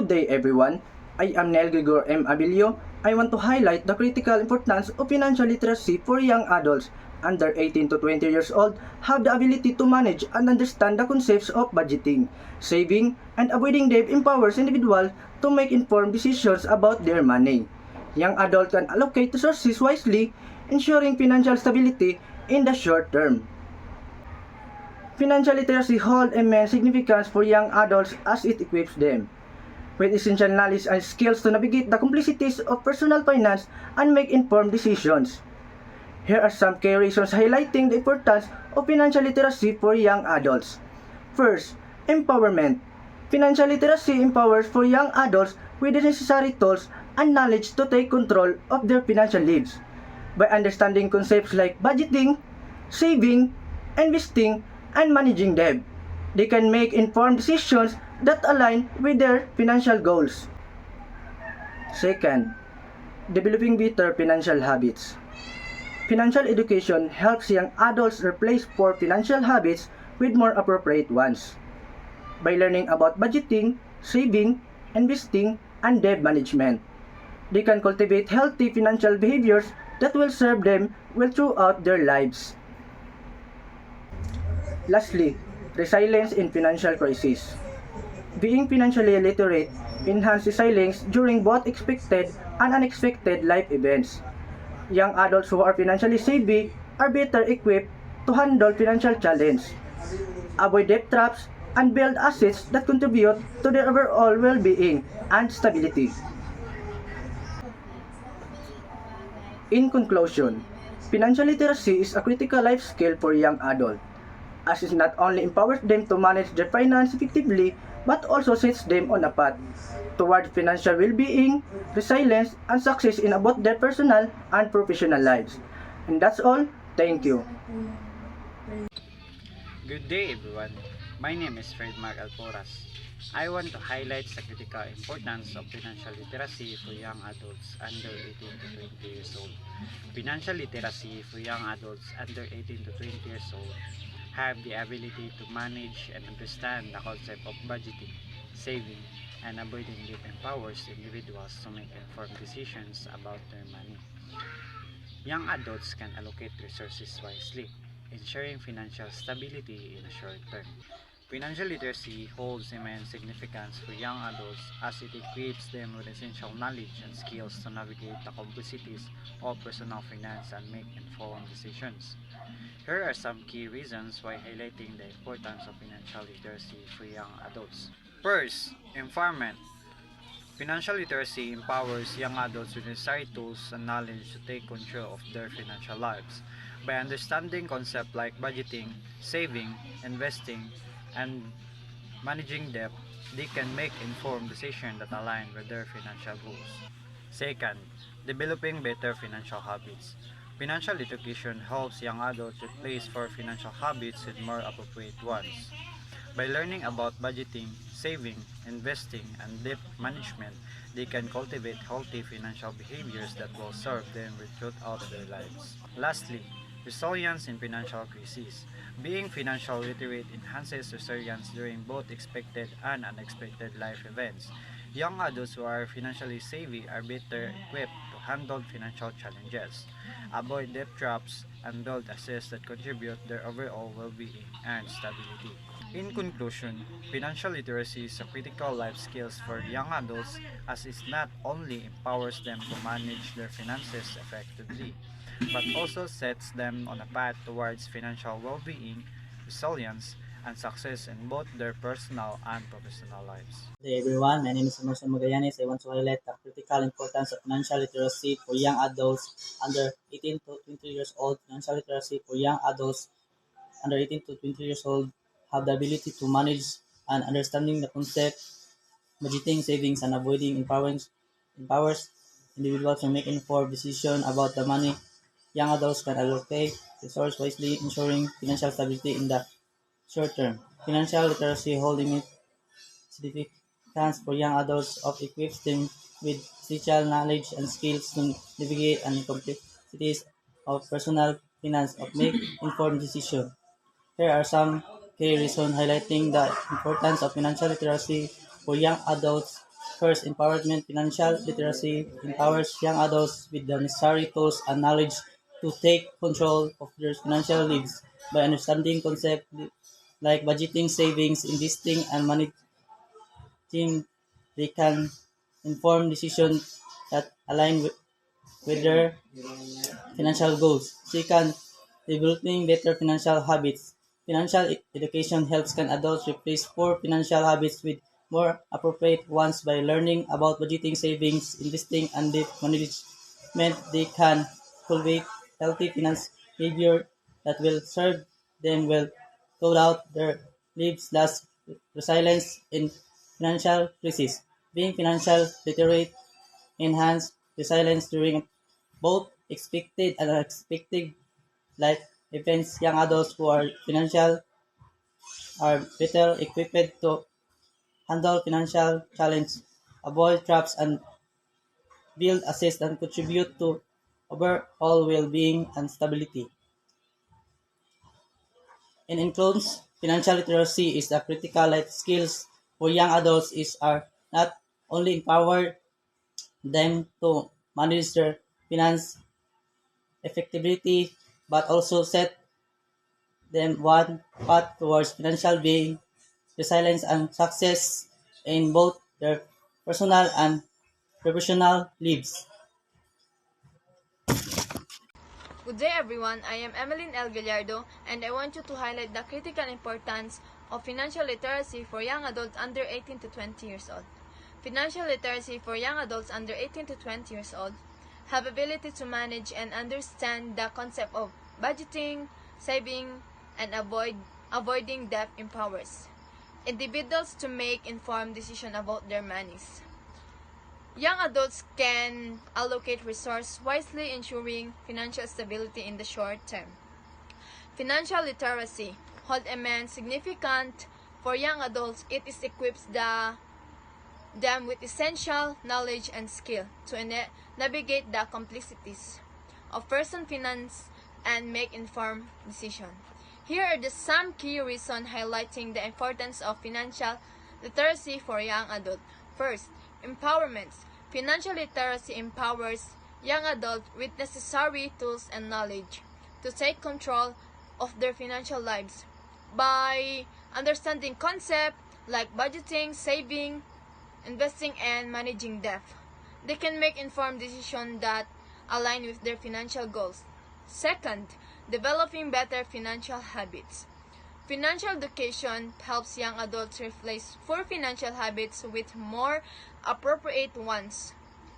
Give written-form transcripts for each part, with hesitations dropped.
Good day everyone. I am Nel Gregor M. Abilio. I want to highlight the critical importance of financial literacy for young adults under 18 to 20 years old have the ability to manage and understand the concepts of budgeting, saving, and avoiding debt empowers individuals to make informed decisions about their money. Young adults can allocate resources wisely, ensuring financial stability in the short term. Financial literacy holds immense significance for young adults as it equips them with essential knowledge and skills to navigate the complexities of personal finance and make informed decisions. Here are some key reasons highlighting the importance of financial literacy for young adults. First, empowerment. Financial literacy empowers for young adults with the necessary tools and knowledge to take control of their financial lives. By understanding concepts like budgeting, saving, investing, and managing debt, they can make informed decisions that align with their financial goals. Second, developing better financial habits. Financial education helps young adults replace poor financial habits with more appropriate ones. By learning about budgeting, saving, investing, and debt management, they can cultivate healthy financial behaviors that will serve them well throughout their lives. Lastly, resilience in financial crisis. Being financially literate enhances resilience during both expected and unexpected life events. Young adults who are financially savvy are better equipped to handle financial challenges, avoid debt traps, and build assets that contribute to their overall well-being and stability. In conclusion, financial literacy is a critical life skill for young adults, as it not only empowers them to manage their finance effectively but also sets them on a path toward financial well-being, resilience, and success in both their personal and professional lives. And that's all. Thank you. Good day everyone. My name is Fred Mark Alporas. I want to highlight the critical importance of financial literacy for young adults under 18 to 20 years old. Financial literacy for young adults under 18 to 20 years old have the ability to manage and understand the concept of budgeting, saving, and avoiding debt empowers individuals to make informed decisions about their money. Young adults can allocate resources wisely, ensuring financial stability in a short term. Financial literacy holds immense significance for young adults as it equips them with essential knowledge and skills to navigate the complexities of personal finance and make informed decisions. Here are some key reasons why highlighting the importance of financial literacy for young adults. First, empowerment. Financial literacy empowers young adults with necessary tools and knowledge to take control of their financial lives. By understanding concepts like budgeting, saving, investing, and managing debt, they can make informed decisions that align with their financial goals. Second, developing better financial habits. Financial education helps young adults replace poor financial habits with more appropriate ones. By learning about budgeting, saving, investing, and debt management, they can cultivate healthy financial behaviors that will serve them throughout their lives. Lastly, resilience in financial crises. Being financially literate enhances resilience during both expected and unexpected life events. Young adults who are financially savvy are better equipped to handle financial challenges, avoid debt traps, and build assets that contribute their overall well-being and stability. In conclusion, financial literacy is a critical life skills for young adults as it not only empowers them to manage their finances effectively, but also sets them on a path towards financial well-being, resilience, and success in both their personal and professional lives. Hey everyone, my name is Emerson Magallanes. I want to highlight the critical importance of financial literacy for young adults under 18 to 20 years old. Financial literacy for young adults under 18 to 20 years old have the ability to manage and understanding the concept, budgeting, savings, and avoiding empowers individuals to make informed decisions about the money. Young adults can allocate resources wisely, ensuring financial stability in the short term. Financial literacy holding significance for young adults of equips them with essential knowledge and skills to navigate and complexities of personal finance of make informed decisions. Here are some key reasons highlighting the importance of financial literacy for young adults First, empowerment. Financial literacy empowers young adults with the necessary tools and knowledge to take control of their financial lives by understanding concepts like budgeting, savings, investing, and managing. They can inform decisions that align with their financial goals. Second, developing better financial habits. Financial education helps can adults replace poor financial habits with more appropriate ones by learning about budgeting, savings, investing, and debt management. They can cultivate healthy finance behavior that will serve them well throughout their lives. Thus, resilience in financial crisis. Being financial literate enhance resilience during both expected and unexpected life events. Young adults who are financial are better equipped to handle financial challenges, avoid traps, and build, assist, and contribute to overall well-being and stability. In includes financial literacy is a critical life skills for young adults is are not only empower them to manage their finance effectively but also set them one path towards financial being, resilience, and success in both their personal and professional lives. Good day everyone, I am Emeline L. Gallardo and I want you to highlight the critical importance of financial literacy for young adults under 18 to 20 years old. Financial literacy for young adults under 18 to 20 years old have ability to manage and understand the concept of budgeting, saving, and avoiding debt empowers individuals to make informed decisions about their monies. Young adults can allocate resources wisely, ensuring financial stability in the short term. Financial literacy holds immense significance for young adults. It equips them with essential knowledge and skill to navigate the complexities of personal finance and make informed decisions. Here are some key reasons highlighting the importance of financial literacy for young adults. First, empowerment. Financial literacy empowers young adults with necessary tools and knowledge to take control of their financial lives by understanding concepts like budgeting, saving, investing, and managing debt. They can make informed decisions that align with their financial goals. Second, developing better financial habits. Financial education helps young adults replace poor financial habits with more appropriate ones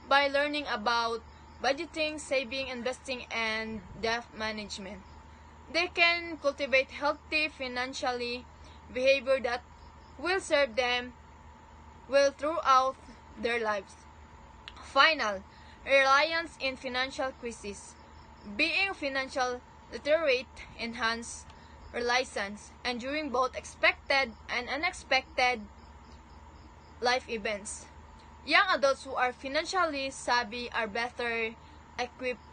by learning about budgeting, saving, investing, and debt management. They can cultivate healthy financially behavior that will serve them well throughout their lives. Final, reliance in financial crisis. Being financial literate enhance resilience and during both expected and unexpected life events. Young adults who are financially savvy are better equipped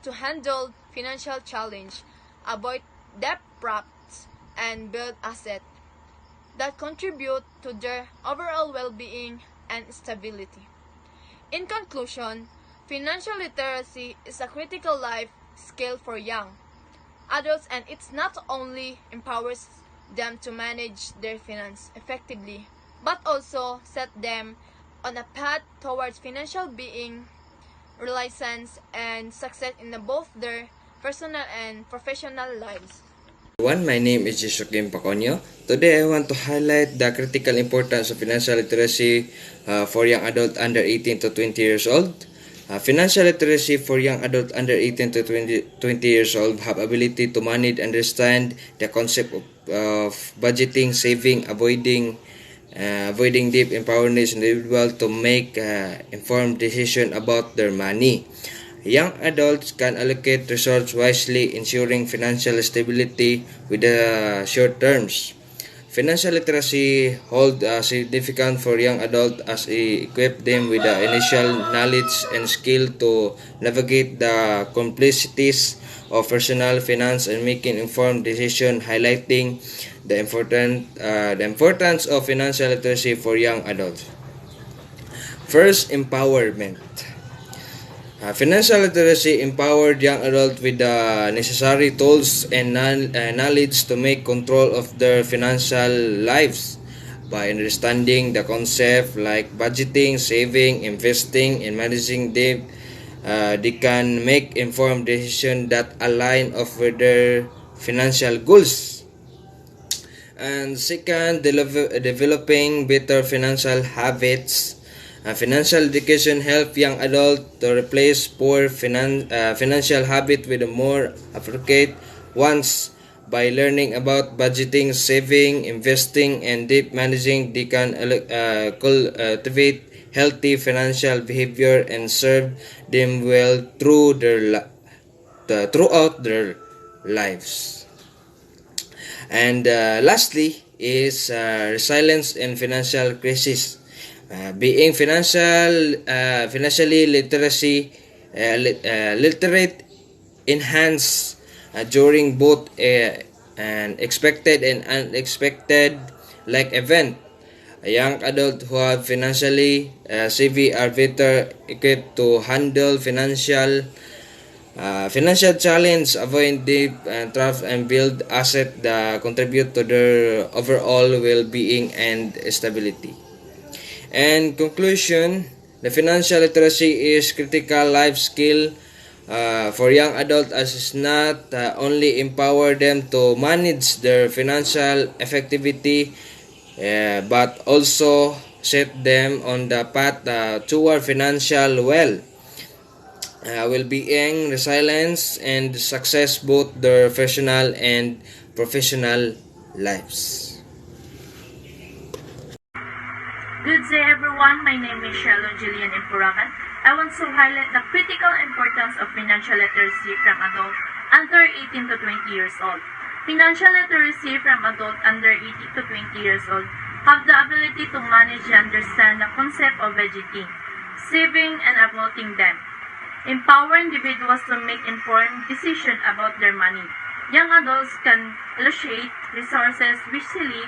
to handle financial challenge, avoid debt traps, and build assets that contribute to their overall well-being and stability. In conclusion, financial literacy is a critical life skill for young adults, and it not only empowers them to manage their finance effectively, but also set them on a path towards financial being, resilience, and success in both their personal and professional lives. Everyone, my name is Joaquin Paconio. Today I want to highlight the critical importance of financial literacy for young adults under 18 to 20 years old. Financial literacy for young adults under 18 to 20 years old have ability to manage and understand the concept of budgeting, saving, avoiding debt, empowering individual to make informed decision about their money. Young adults can allocate resources wisely, ensuring financial stability with the short terms. Financial literacy holds significant for young adults as it equips them with the initial knowledge and skill to navigate the complexities of personal finance and making informed decisions, highlighting the importance of financial literacy for young adults. First, empowerment. Financial literacy empowered young adults with the necessary tools and knowledge to make control of their financial lives by understanding the concept like budgeting, saving, investing, and managing debt. They can make informed decisions that align with their financial goals. And second, developing better financial habits. Financial education help young adults to replace poor financial habit with a more appropriate ones. By learning about budgeting, saving, investing, and debt managing, they can cultivate healthy financial behavior and serve them well throughout their lives. And lastly is resilience in financial crisis. Being financially literate enhance during both an expected and unexpected like event. A young adult who are financially savvy are better equipped to handle financial challenge, avoid debt traps, and build assets that contribute to their overall well-being and stability. And conclusion, the financial literacy is critical life skill for young adults as it's not only empower them to manage their financial effectivity but also set them on the path toward financial well-being, resilience, and success both their personal and professional lives. Good day everyone, my name is Shelo Jillian Impurakan. I want to highlight the critical importance of financial literacy from adults under 18 to 20 years old. Financial literacy from adults under 18 to 20 years old have the ability to manage and understand the concept of budgeting, saving, and uploading them. Empower individuals to make informed decisions about their money. Young adults can allocate resources wisely,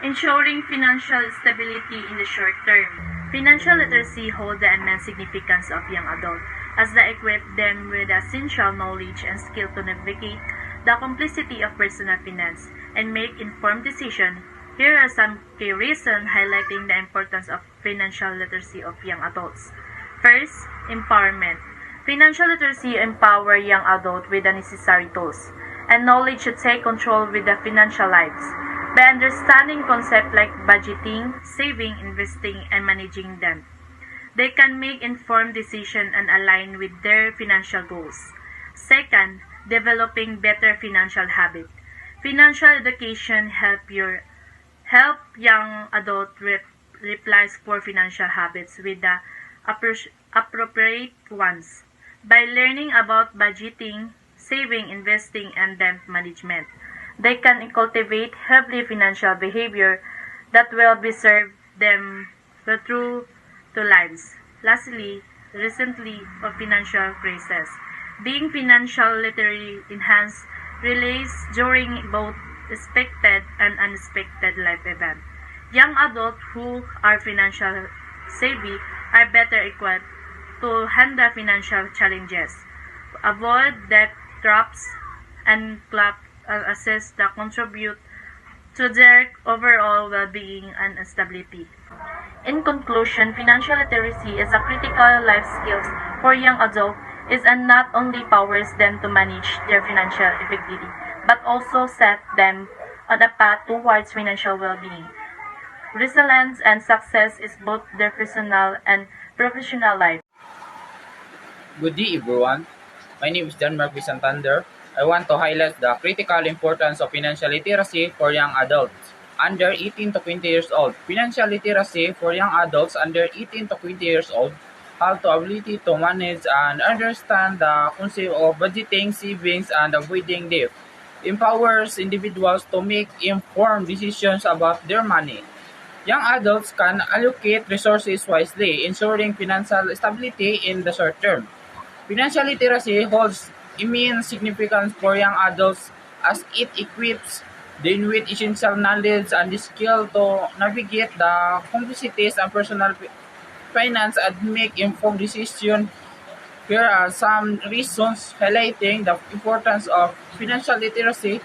ensuring financial stability in the short term. Financial literacy holds the immense significance of young adults as they equip them with essential knowledge and skill to navigate the complexity of personal finance and make informed decisions. Here are some key reasons highlighting the importance of financial literacy of young adults. First, empowerment. Financial literacy empowers young adults with the necessary tools and knowledge to take control with their financial lives. By understanding concepts like budgeting, saving, investing, and managing them, they can make informed decisions and align with their financial goals. Second, developing better financial habits. Financial education help young adults replace poor financial habits with the appropriate ones. By learning about budgeting, saving, investing, and debt management, they can cultivate healthy financial behavior that will be served them through to lives. Lastly, recently of financial crisis. Being financial literally enhanced relays during both expected and unexpected life events. Young adults who are financial savvy are better equipped to handle financial challenges, avoid debt traps, and assess that contribute to their overall well-being and stability. In conclusion, financial literacy is a critical life skill for young adults and not only empowers them to manage their financial effectively, but also set them on a path towards financial well-being. Resilience and success is both their personal and professional life. Good day, everyone. My name is John Marquis Santander. I want to highlight the critical importance of financial literacy for young adults under 18 to 20 years old. Financial literacy for young adults under 18 to 20 years old have the ability to manage and understand the concept of budgeting, savings, and avoiding debt. Empowers individuals to make informed decisions about their money. Young adults can allocate resources wisely, ensuring financial stability in the short term. Financial literacy holds immense significance for young adults as it equips them with essential knowledge and the skill to navigate the complexities and finance and make informed decisions. Here are some reasons highlighting the importance of financial literacy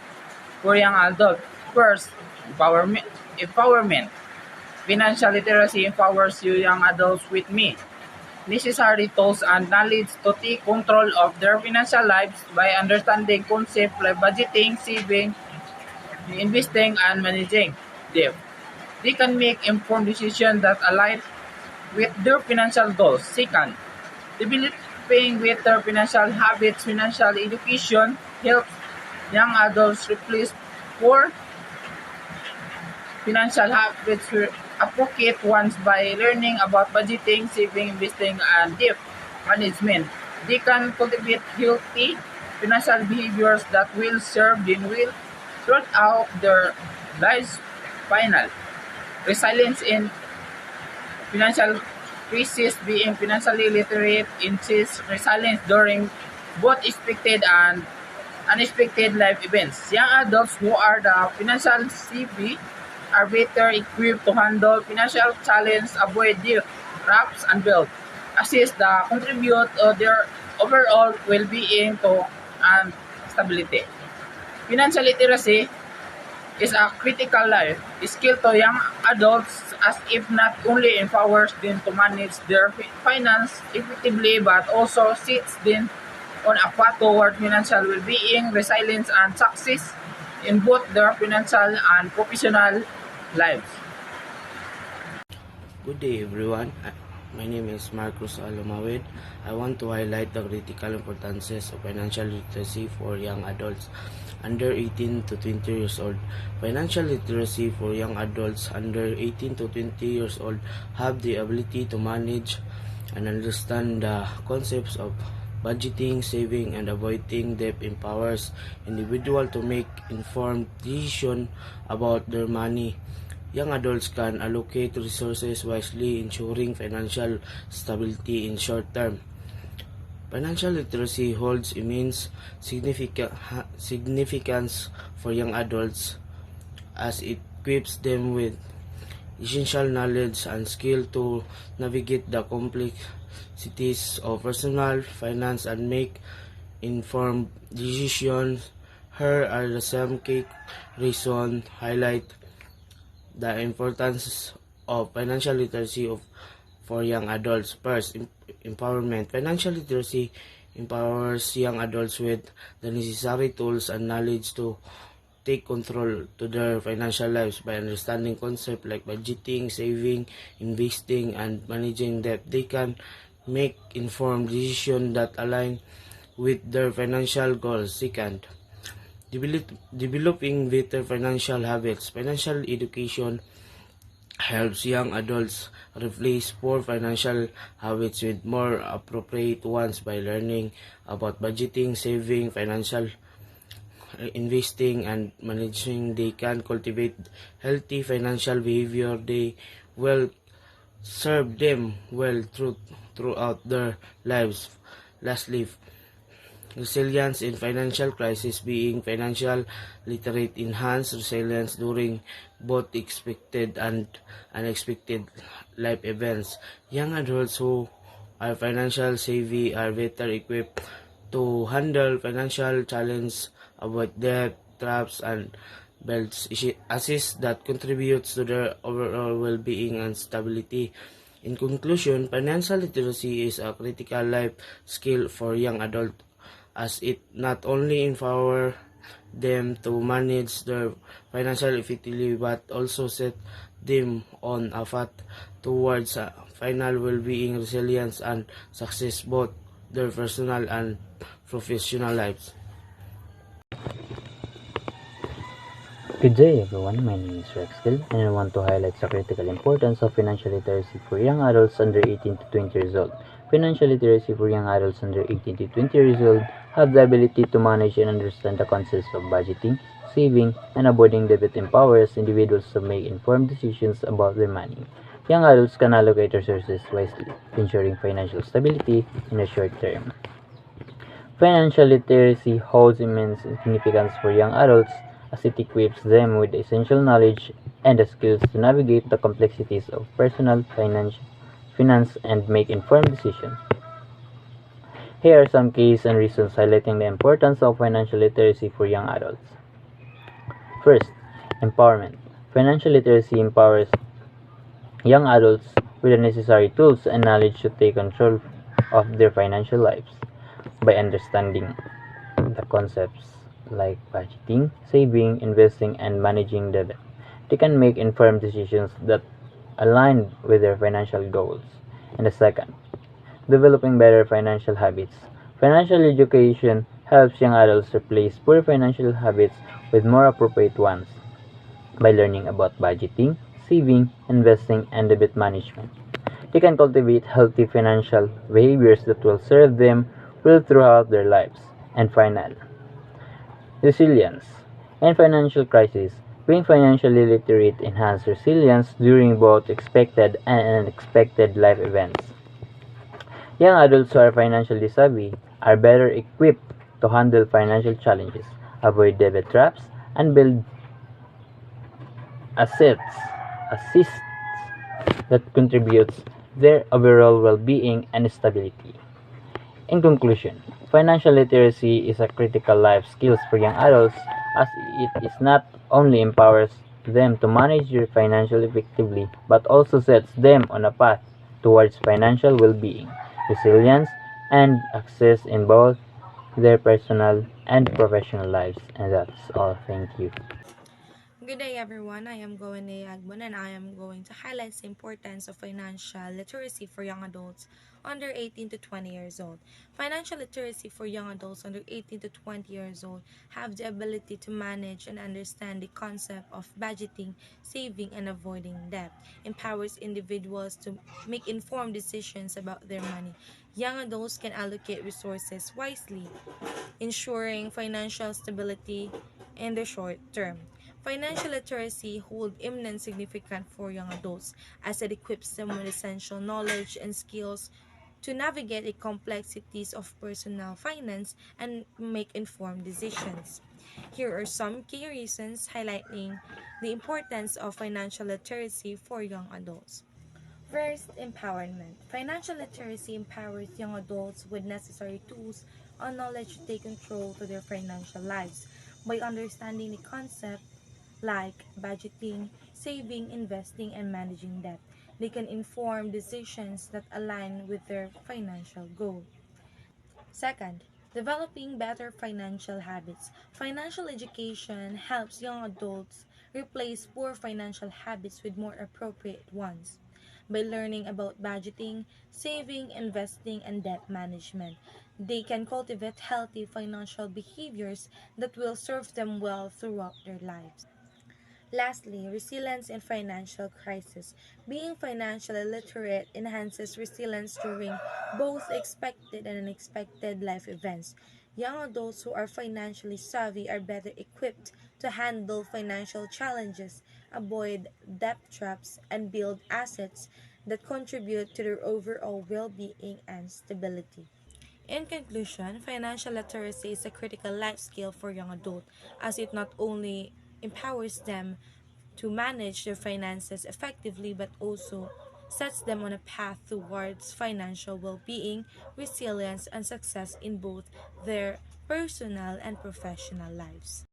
for young adults. First, empowerment. Empowerment. Financial literacy empowers you young adults with necessary tools and knowledge to take control of their financial lives by understanding concepts like budgeting, saving, investing, and managing them. They can make informed decisions that align with their financial goals. Second, developing better financial habits. Financial education helps young adults replace poor financial habits with appropriate ones by learning about budgeting, saving, investing, and debt management. They can cultivate healthy financial behaviors that will serve them well throughout their lives. Final. Resilience in financial crisis. Being financially literate insists resilience during both expected and unexpected life events. Young adults who are the financial savvy are better equipped to handle financial challenges, avoid debt traps, and build assist the contribute to their overall well-being to and stability. Financial literacy is a critical life skill to young adults as if not only empowers them to manage their finance effectively but also sets them on a path toward financial well-being, resilience, and success in both their financial and professional lives. Good day everyone. My name is Marcos Alomawid. I want to highlight the critical importances of financial literacy for young adults under 18 to 20 years old. Financial literacy for young adults under 18 to 20 years old have the ability to manage and understand the concepts of budgeting, saving, and avoiding debt. Empowers individuals to make informed decisions about their money. Young adults can allocate resources wisely, ensuring financial stability in short term. Financial literacy holds immense significance for young adults as it equips them with essential knowledge and skill to navigate the complexities of personal finance and make informed decisions. Here are the some key reasons highlight the importance of financial literacy for young adults. First, empowerment. Financial literacy empowers young adults with the necessary tools and knowledge to take control to their financial lives by understanding concepts like budgeting, saving, investing, and managing debt. They can make informed decisions that align with their financial goals. Second, developing better financial habits. Financial education helps young adults replace poor financial habits with more appropriate ones by learning about budgeting, saving, financial investing, and managing. They can cultivate healthy financial behavior. They will serve them well throughout their lives. Lastly, resilience in financial crisis. Being financial literate enhance resilience during both expected and unexpected life events. Young adults who are financial savvy are better equipped to handle financial challenges, avoid debt traps, and build assets that contributes to their overall well-being and stability. In conclusion, financial literacy is a critical life skill for young adults as it not only empower them to manage their financial effectively but also set them on a path towards final well-being, resilience, and success both their personal and professional lives. Good day everyone, my name is Rex Gill and I want to highlight the critical importance of financial literacy for young adults under 18 to 20 years old. Financial literacy for young adults under 18 to 20 years old have the ability to manage and understand the concepts of budgeting, saving, and avoiding debt. It empowers individuals to make informed decisions about their money. Young adults can allocate resources wisely, ensuring financial stability in the short term. Financial literacy holds immense significance for young adults as it equips them with the essential knowledge and the skills to navigate the complexities of personal finance, and make informed decisions. Here are some keys and reasons highlighting the importance of financial literacy for young adults. First, empowerment. Financial literacy empowers young adults with the necessary tools and knowledge to take control of their financial lives. By understanding the concepts like budgeting, saving, investing, and managing debt, they can make informed decisions that align with their financial goals. And the second, developing better financial habits. Financial education helps young adults replace poor financial habits with more appropriate ones by learning about budgeting, saving, investing, and debt management. They can cultivate healthy financial behaviors that will serve them well throughout their lives. And final, resilience. In financial crisis, being financially literate enhances resilience during both expected and unexpected life events. Young adults who are financially savvy are better equipped to handle financial challenges, avoid debt traps, and build assists that contributes their overall well-being and stability. In conclusion, financial literacy is a critical life skill for young adults as it is not only empowers them to manage their financial effectively but also sets them on a path towards financial well-being, resilience, and success in both their personal and professional lives. And that's all. Thank you. Good day, everyone. I am Goene Agbon, and I am going to highlight the importance of financial literacy for young adults under 18 to 20 years old. Financial literacy for young adults under 18 to 20 years old have the ability to manage and understand the concept of budgeting, saving, and avoiding debt. Empowers individuals to make informed decisions about their money. Young adults can allocate resources wisely, ensuring financial stability in the short term. Financial literacy holds immense significance for young adults as it equips them with essential knowledge and skills to navigate the complexities of personal finance and make informed decisions. Here are some key reasons highlighting the importance of financial literacy for young adults. First, empowerment. Financial literacy empowers young adults with necessary tools and knowledge to take control of their financial lives. By understanding the concept like budgeting, saving, investing, and managing debt, they can inform decisions that align with their financial goal. Second, developing better financial habits. Financial education helps young adults replace poor financial habits with more appropriate ones. By learning about budgeting, saving, investing, and debt management, they can cultivate healthy financial behaviors that will serve them well throughout their lives. Lastly, resilience in financial crisis. Being financially literate enhances resilience during both expected and unexpected life events. Young adults who are financially savvy are better equipped to handle financial challenges, avoid debt traps, and build assets that contribute to their overall well-being and stability. In conclusion, financial literacy is a critical life skill for young adults as it not only empowers them to manage their finances effectively but also sets them on a path towards financial well-being, resilience, and success in both their personal and professional lives.